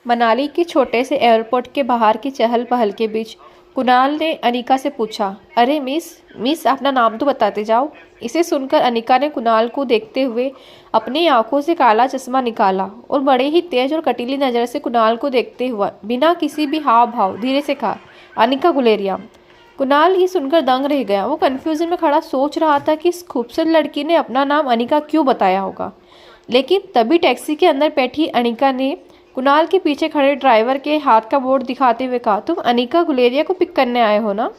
मनाली के छोटे से एयरपोर्ट के बाहर की चहल पहल के बीच कुणाल ने अनिका से पूछा, अरे मिस, मिस अपना नाम तो बताते जाओ। इसे सुनकर अनिका ने कुणाल को देखते हुए अपनी आंखों से काला चश्मा निकाला और बड़े ही तेज और कटीली नज़र से कुणाल को देखते हुआ बिना किसी भी हाव भाव धीरे से कहा, अनिका गुलेरिया। कुणाल ये सुनकर दंग रह गया। वो कन्फ्यूजन में खड़ा सोच रहा था कि इस खूबसूरत लड़की ने अपना नाम अनिका क्यों बताया होगा। लेकिन तभी टैक्सी के अंदर बैठी अनिका ने कुणाल के पीछे खड़े ड्राइवर के हाथ का बोर्ड दिखाते हुए कहा, तुम अनिका गुलेरिया को पिक करने आए हो ना।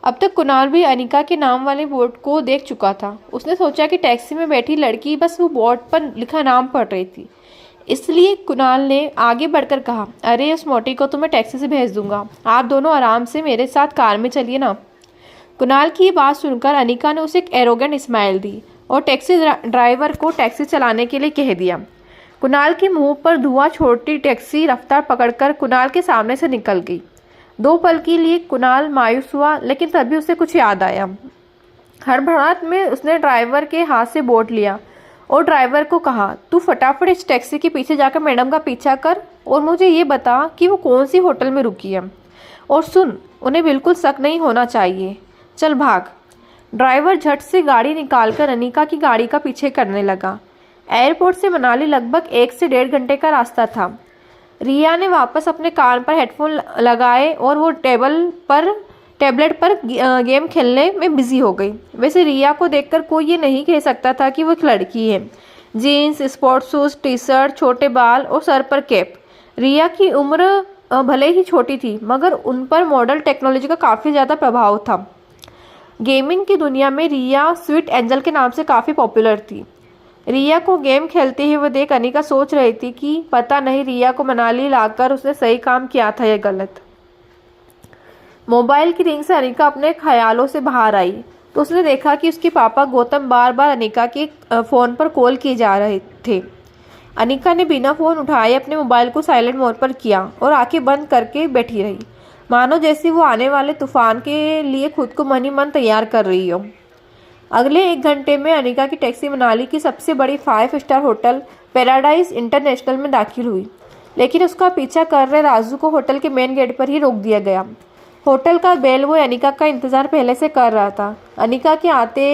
अब तक कुणाल भी अनिका के नाम वाले बोर्ड को देख चुका था। उसने सोचा कि टैक्सी में बैठी लड़की बस वो बोर्ड पर लिखा नाम पढ़ रही थी। इसलिए कुणाल ने आगे बढ़कर कहा, अरे उस मोटी को तो मैं टैक्सी से भेज दूंगा, आप दोनों आराम से मेरे साथ कार में चलिए ना। कुणाल की ये बात सुनकर अनिका ने उसे एक एरोगेंट स्माइल दी और टैक्सी ड्राइवर को टैक्सी चलाने के लिए कह दिया। कुणाल के मुंह पर धुआं छोड़ती टैक्सी रफ्तार पकड़कर कुणाल के सामने से निकल गई। 2 पल के लिए कुणाल मायूस हुआ, लेकिन तभी उसे कुछ याद आया। हड़बड़ाहट में उसने ड्राइवर के हाथ से बोर्ड लिया और ड्राइवर को कहा, तू फटाफट इस टैक्सी के पीछे जाकर मैडम का पीछा कर और मुझे ये बता कि वो कौन सी होटल में रुकी है। और सुन, उन्हें बिल्कुल शक नहीं होना चाहिए। चल भाग। ड्राइवर झट से गाड़ी निकालकर अनिका की गाड़ी का पीछे करने लगा। एयरपोर्ट से मनाली लगभग 1 से 1.5 घंटे का रास्ता था। रिया ने वापस अपने कान पर हेडफोन लगाए और वो टैबलेट पर गेम खेलने में बिजी हो गई। वैसे रिया को देखकर कोई ये नहीं कह सकता था कि वो एक लड़की है। Jeans, sports shoes, T shirt, छोटे बाल और सर पर कैप। रिया की उम्र भले ही छोटी थी, मगर उन पर मॉडल टेक्नोलॉजी का काफ़ी ज़्यादा प्रभाव था। गेमिंग की दुनिया में रिया स्वीट एंजल के नाम से काफ़ी पॉपुलर थी। रिया को गेम खेलते हुए देख अनिका सोच रही थी कि पता नहीं रिया को मनाली लाकर उसने सही काम किया था या गलत। मोबाइल की रिंग से अनिका अपने ख्यालों से बाहर आई तो उसने देखा कि उसके पापा गौतम बार बार अनिका के फ़ोन पर कॉल किए जा रहे थे। अनिका ने बिना फ़ोन उठाए अपने मोबाइल को साइलेंट मोड पर किया और आंखें बंद करके बैठी रही, मानो जैसे वो आने वाले तूफान के लिए खुद को मन ही मन तैयार कर रही हो। अगले 1 घंटे में अनिका की टैक्सी मनाली की सबसे बड़ी 5 स्टार होटल पैराडाइज इंटरनेशनल में दाखिल हुई, लेकिन उसका पीछा कर रहे राजू को होटल के मेन गेट पर ही रोक दिया गया। होटल का बेल बॉय अनिका का इंतजार पहले से कर रहा था। अनिका के आते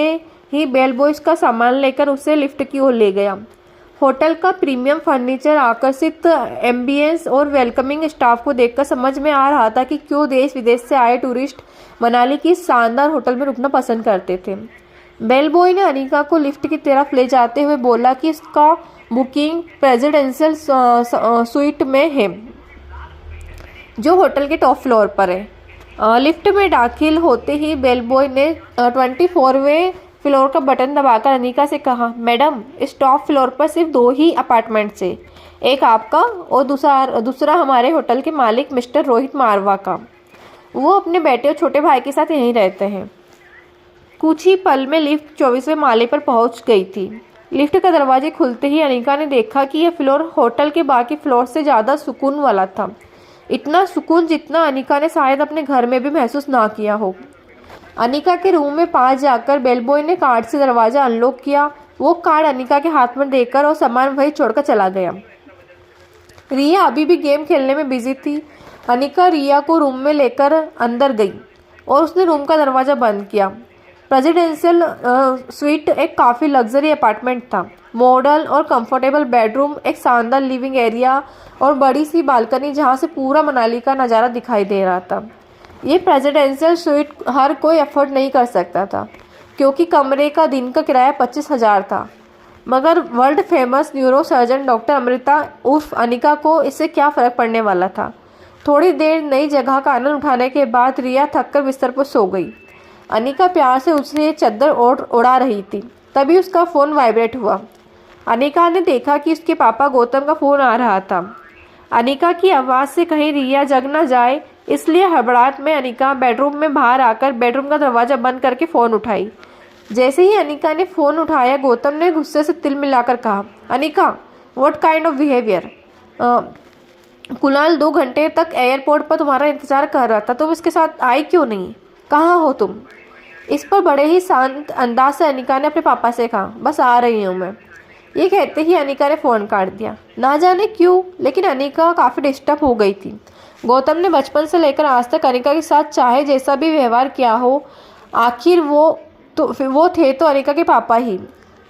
ही बेल बॉय उसका सामान लेकर उसे लिफ्ट की ओर ले गया। होटल का प्रीमियम फर्नीचर, आकर्षित एम्बियंस और वेलकमिंग स्टाफ को देखकर समझ में आ रहा था कि क्यों देश विदेश से आए टूरिस्ट मनाली की शानदार होटल में रुकना पसंद करते थे। बेल बॉय ने अनिका को लिफ्ट की तरफ ले जाते हुए बोला कि उसका बुकिंग प्रेसिडेंशियल स्वीट में है, जो होटल के टॉप फ्लोर पर है। लिफ्ट में दाखिल होते ही बेल बॉय ने 24वें फ्लोर का बटन दबाकर अनिका से कहा, मैडम, इस टॉप फ्लोर पर सिर्फ 2 ही अपार्टमेंट्स है, एक आपका और दूसरा हमारे होटल के मालिक मिस्टर रोहित मारवा का। वो अपने बेटे और छोटे भाई के साथ यहीं रहते हैं। कुछ ही पल में लिफ्ट 24वें माले पर पहुंच गई थी। लिफ्ट का दरवाजे खुलते ही अनिका ने देखा कि यह फ्लोर होटल के बाकी फ्लोर से ज़्यादा सुकून वाला था। इतना सुकून जितना अनिका ने शायद अपने घर में भी महसूस ना किया हो। अनिका के रूम में पास जाकर बेलबॉय ने कार्ड से दरवाज़ा अनलॉक किया। वो कार्ड अनिका के हाथ में देकर और सामान वहीं छोड़कर चला गया। रिया अभी भी गेम खेलने में बिजी थी। अनिका रिया को रूम में लेकर अंदर गई और उसने रूम का दरवाज़ा बंद किया। प्रेसिडेंशियल स्वीट एक काफ़ी लग्जरी अपार्टमेंट था। मॉडल और कंफर्टेबल बेडरूम, एक शानदार लिविंग एरिया और बड़ी सी बालकनी जहाँ से पूरा मनाली का नज़ारा दिखाई दे रहा था। ये प्रेसिडेंशियल स्वीट हर कोई अफोर्ड नहीं कर सकता था, क्योंकि कमरे का दिन का किराया 25,000 था। मगर world famous neuro surgeon doctor Amrita उर्फ अनिका को इससे क्या फ़र्क पड़ने वाला था। थोड़ी देर नई जगह का आनंद उठाने के बाद रिया थककर बिस्तर पर सो गई। अनिका प्यार से उसे चादर उड़ा रही थी, तभी उसका फ़ोन वाइब्रेट हुआ। अनिका ने देखा कि उसके पापा गौतम का फ़ोन आ रहा था। अनिका की आवाज़ से कहीं रिया जग न जाए, इसलिए हड़बड़ाहट में अनिका बेडरूम में बाहर आकर बेडरूम का दरवाज़ा बंद करके फ़ोन उठाई। जैसे ही अनिका ने फ़ोन उठाया, गौतम ने गुस्से से तिल मिलाकर कहा, Anika, what kind of behaviour. Kunal 2 घंटे तक एयरपोर्ट पर तुम्हारा इंतज़ार कर रहा था, तुम इसके साथ आई क्यों नहीं? कहाँ हो तुम? इस पर बड़े ही शांत अंदाज से अनिका ने अपने पापा से कहा, बस आ रही हूँ मैं। ये कहते ही अनिका ने फ़ोन काट दिया। ना जाने क्यों, लेकिन अनिका काफ़ी डिस्टर्ब हो गई थी। गौतम ने बचपन से लेकर आज तक अनिका के साथ चाहे जैसा भी व्यवहार किया हो, आखिर वो थे तो अनिका के पापा ही,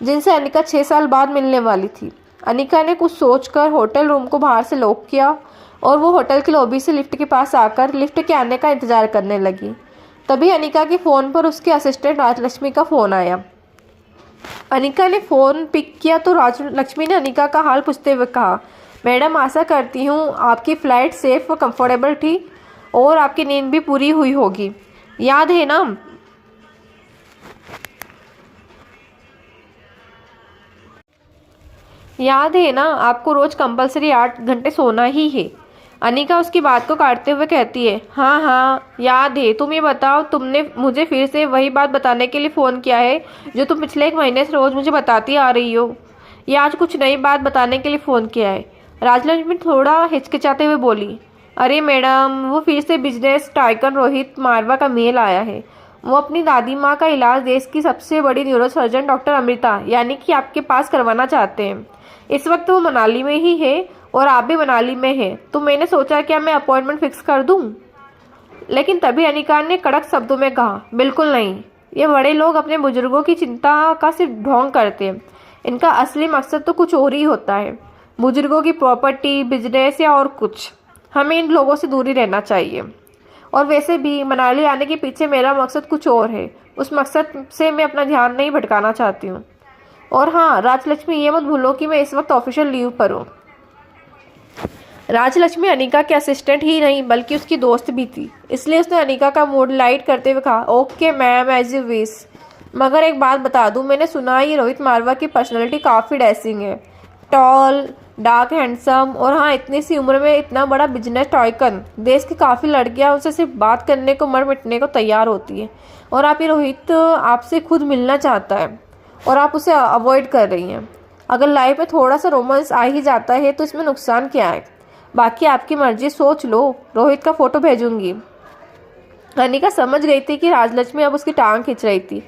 जिनसे अनिका 6 साल बाद मिलने वाली थी। अनिका ने कुछ सोचकर होटल रूम को बाहर से लॉक किया और वो होटल की लॉबी से लिफ्ट के पास आकर लिफ्ट के आने का इंतज़ार करने लगी। तभी अनिका के फ़ोन पर उसके असिस्टेंट राजलक्ष्मी का फ़ोन आया। अनिका ने फ़ोन पिक किया तो राजलक्ष्मी ने अनिका का हाल पूछते हुए कहा, मैडम आशा करती हूँ आपकी फ़्लाइट सेफ़ और कंफर्टेबल थी और आपकी नींद भी पूरी हुई होगी। याद है ना? याद है ना, आपको रोज़ कंपलसरी 8 घंटे सोना ही है। अनिका उसकी बात को काटते हुए कहती है, हाँ हाँ याद है। तुम ये बताओ, तुमने मुझे फिर से वही बात बताने के लिए फ़ोन किया है जो तुम पिछले 1 महीने से रोज़ मुझे बताती आ रही हो, या आज कुछ नई बात बताने के लिए फ़ोन किया है? राजलक्ष्मी थोड़ा हिचकिचाते हुए बोली, अरे मैडम, वो फिर से बिजनेस टाइकन रोहित मारवा का मेल आया है। वो अपनी दादी माँ का इलाज देश की सबसे बड़ी न्यूरोसर्जन डॉक्टर अमृता यानी कि आपके पास करवाना चाहते हैं। इस वक्त वो मनाली में ही है और आप भी मनाली में हैं, तो मैंने सोचा क्या मैं अपॉइंटमेंट फिक्स कर दूं? लेकिन तभी अनिका ने कड़क शब्दों में कहा, बिल्कुल नहीं। ये बड़े लोग अपने बुजुर्गों की चिंता का सिर्फ ढोंग करते हैं। इनका असली मकसद तो कुछ और ही होता है, बुजुर्गों की प्रॉपर्टी, बिजनेस या और कुछ। हमें इन लोगों से दूरी रहना चाहिए। और वैसे भी मनाली आने के पीछे मेरा मकसद कुछ और है। उस मकसद से मैं अपना ध्यान नहीं भटकाना चाहती हूँ। और हाँ राजलक्ष्मी, ये मत भूलो कि मैं इस वक्त ऑफिशियल लीव पर हूँ। राजलक्ष्मी अनिका के असिस्टेंट ही नहीं बल्कि उसकी दोस्त भी थी, इसलिए उसने अनिका का मूड लाइट करते हुए कहा, okay ma'am, as you wish. मगर एक बात बता दूं, मैंने सुना है ये रोहित मारवा की पर्सनैलिटी काफ़ी डैसिंग है। टॉल, डार्क, हैंडसम, और हाँ इतनी सी उम्र में इतना बड़ा बिजनेस टाइकन। देश की काफ़ी लड़कियां उनसे सिर्फ बात करने को, मर मिटने को तैयार होती है। और आप ये रोहित आपसे खुद मिलना चाहता है और आप उसे अवॉइड कर रही हैं। अगर लाइफ में थोड़ा सा रोमांस आ ही जाता है तो इसमें नुकसान क्या है? बाकी आपकी मर्जी, सोच लो। रोहित का फ़ोटो भेजूंगी। अनिका समझ गई थी कि राजलक्ष्मी अब उसकी टांग खींच रही थी।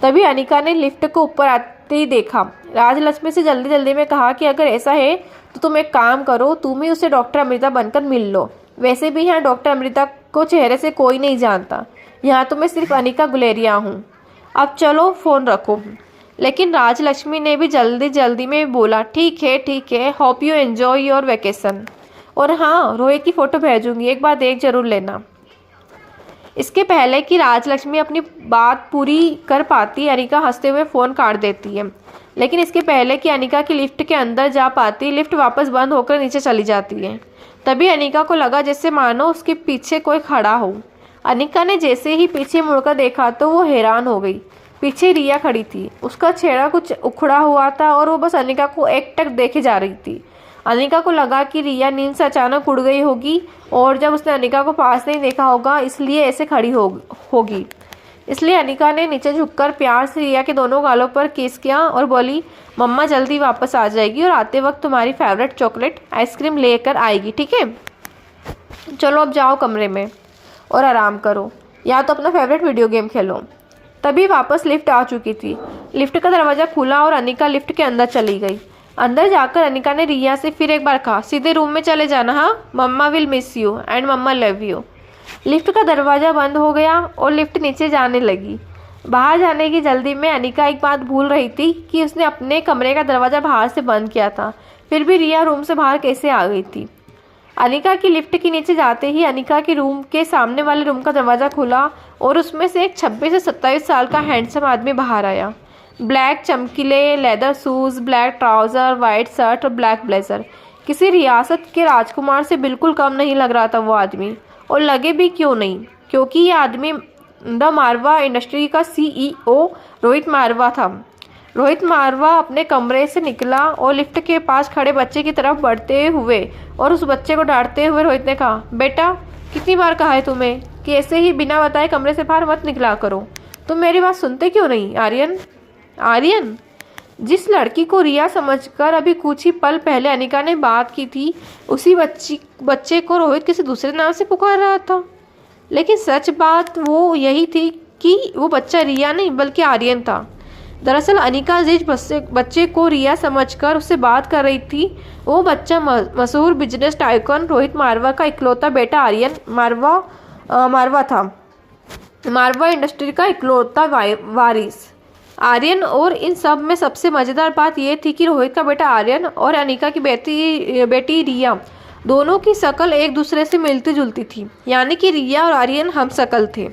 तभी अनिका ने लिफ्ट को ऊपर आते ही देखा। राजलक्ष्मी से जल्दी जल्दी में कहा कि अगर ऐसा है तो तुम एक काम करो, तुम ही उसे डॉक्टर अमृता बनकर मिल लो। वैसे भी यहाँ डॉक्टर अमृता को चेहरे से कोई नहीं जानता। यहाँ तो मैं सिर्फ अनिका गुलेरिया हूँ। अब चलो फ़ोन रखो। लेकिन राजलक्ष्मी ने भी जल्दी जल्दी में बोला, ठीक है, hope you enjoy your vacation. और हाँ, रोहित की फ़ोटो भेजूंगी, एक बार देख जरूर लेना। इसके पहले कि राजलक्ष्मी अपनी बात पूरी कर पाती, अनिका हंसते हुए फ़ोन काट देती है। लेकिन इसके पहले कि अनिका की लिफ्ट के अंदर जा पाती, लिफ्ट वापस बंद होकर नीचे चली जाती है। तभी अनिका को लगा जैसे मानो उसके पीछे कोई खड़ा हो। अनिका ने जैसे ही पीछे मुड़कर देखा तो वो हैरान हो गई। पीछे रिया खड़ी थी। उसका चेहरा कुछ उखड़ा हुआ था और वो बस अनिका को एकटक देखे जा रही थी। अनिका को लगा कि रिया नींद से अचानक उड़ गई होगी और जब उसने अनिका को पास नहीं देखा होगा इसलिए ऐसे खड़ी होगी। इसलिए अनिका ने नीचे झुककर प्यार से रिया के दोनों गालों पर किस किया और बोली, मम्मा जल्दी वापस आ जाएगी और आते वक्त तुम्हारी फेवरेट चॉकलेट आइसक्रीम लेकर आएगी, ठीक है? चलो अब जाओ कमरे में और आराम करो, या तो अपना फेवरेट वीडियो गेम खेलो। तभी वापस लिफ्ट आ चुकी थी। लिफ्ट का दरवाज़ा खुला और अनिका लिफ्ट के अंदर चली गई। अंदर जाकर अनिका ने रिया से फिर एक बार कहा, सीधे रूम में चले जाना, हाँ? Mamma will miss you and mamma love you. Lift का दरवाज़ा बंद हो गया और लिफ्ट नीचे जाने लगी। बाहर जाने की जल्दी में अनिका एक बात भूल रही थी कि उसने अपने कमरे का दरवाज़ा बाहर से बंद किया था। फिर भी रिया रूम से बाहर कैसे आ गई थी? अनिका की लिफ्ट के नीचे जाते ही अनिका के रूम के सामने वाले रूम का दरवाज़ा खुला और उसमें से एक 26 से 27 साल का हैंडसम आदमी बाहर आया। ब्लैक चमकीले leather shoes, black trouser, white shirt और ब्लैक ब्लेजर। किसी रियासत के राजकुमार से बिल्कुल कम नहीं लग रहा था वो आदमी। और लगे भी क्यों नहीं, क्योंकि ये आदमी द मारवा इंडस्ट्री का CEO रोहित मारवा था। रोहित मारवा अपने कमरे से निकला और लिफ्ट के पास खड़े बच्चे की तरफ बढ़ते हुए और उस बच्चे को डांटते हुए रोहित ने कहा, बेटा कितनी बार कहा है तुम्हें कि ऐसे ही बिना बताए कमरे से बाहर मत निकला करो। तुम मेरी बात सुनते क्यों नहीं? आर्यन, जिस लड़की को रिया समझकर अभी कुछ ही पल पहले अनिका ने बात की थी, उसी बच्चे को रोहित किसी दूसरे नाम से पुकार रहा था। लेकिन सच बात वो यही थी कि वो बच्चा रिया नहीं बल्कि आर्यन था। दरअसल अनिका जिस बच्चे को रिया समझकर उससे बात कर रही थी, वो बच्चा मशहूर बिजनेस टाइकून रोहित मारवा का इकलौता बेटा आर्यन मारवा था। मारवा इंडस्ट्री का इकलौता वारिस आर्यन। और इन सब में सबसे मज़ेदार बात यह थी कि रोहित का बेटा आर्यन और अनिका की बेटी रिया दोनों की शक्ल एक दूसरे से मिलती जुलती थी, यानी कि रिया और आर्यन हम शक्ल थे।